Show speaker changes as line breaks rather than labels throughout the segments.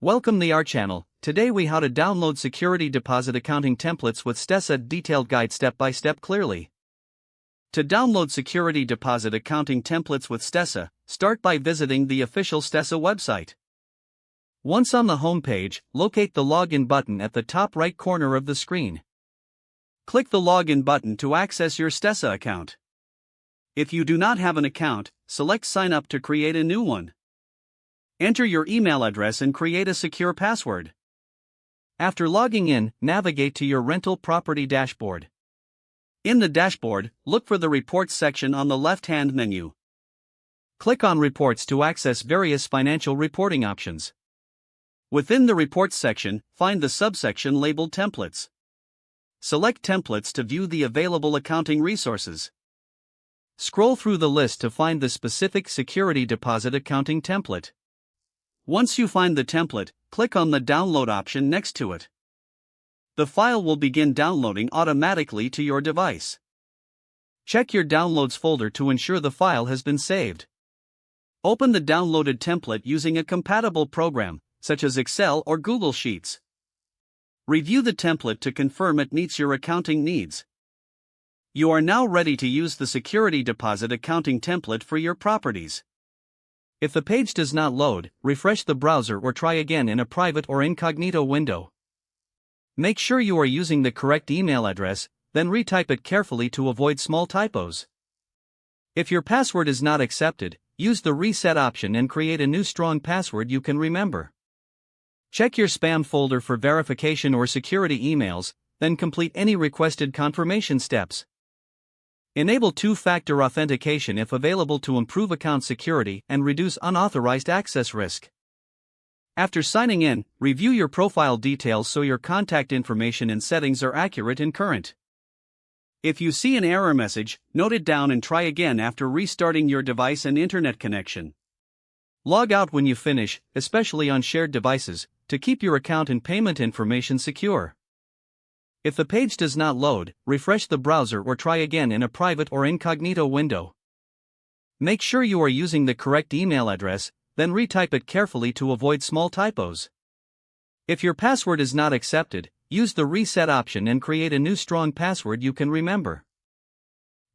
Welcome to our channel. Today we how to download security deposit accounting templates with Stessa detailed guide step by step clearly. To download security deposit accounting templates with Stessa, start by visiting the official Stessa website. Once on the home page, locate the login button at the top right corner of the screen. Click the login button to access your Stessa account. If you do not have an account, select sign up to create a new one. Enter your email address and create a secure password. After logging in, navigate to your rental property dashboard. In the dashboard, look for the Reports section on the left-hand menu. Click on Reports to access various financial reporting options. Within the Reports section, find the subsection labeled Templates. Select Templates to view the available accounting resources. Scroll through the list to find the specific security deposit accounting template. Once you find the template, click on the download option next to it. The file will begin downloading automatically to your device. Check your downloads folder to ensure the file has been saved. Open the downloaded template using a compatible program, such as Excel or Google Sheets. Review the template to confirm it meets your accounting needs. You are now ready to use the security deposit accounting template for your properties. If the page does not load, refresh the browser or try again in a private or incognito window. Make sure you are using the correct email address, then retype it carefully to avoid small typos. If your password is not accepted, use the reset option and create a new strong password you can remember. Check your spam folder for verification or security emails, then complete any requested confirmation steps. Enable two-factor authentication if available to improve account security and reduce unauthorized access risk. After signing in, review your profile details so your contact information and settings are accurate and current. If you see an error message, note it down and try again after restarting your device and internet connection. Log out when you finish, especially on shared devices, to keep your account and payment information secure. If the page does not load, refresh the browser or try again in a private or incognito window. Make sure you are using the correct email address, then retype it carefully to avoid small typos. If your password is not accepted, use the reset option and create a new strong password you can remember.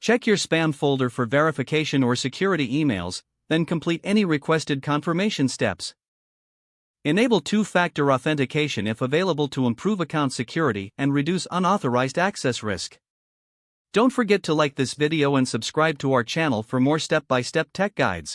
Check your spam folder for verification or security emails, then complete any requested confirmation steps. Enable two-factor authentication if available to improve account security and reduce unauthorized access risk. Don't forget to like this video and subscribe to our channel for more step-by-step tech guides.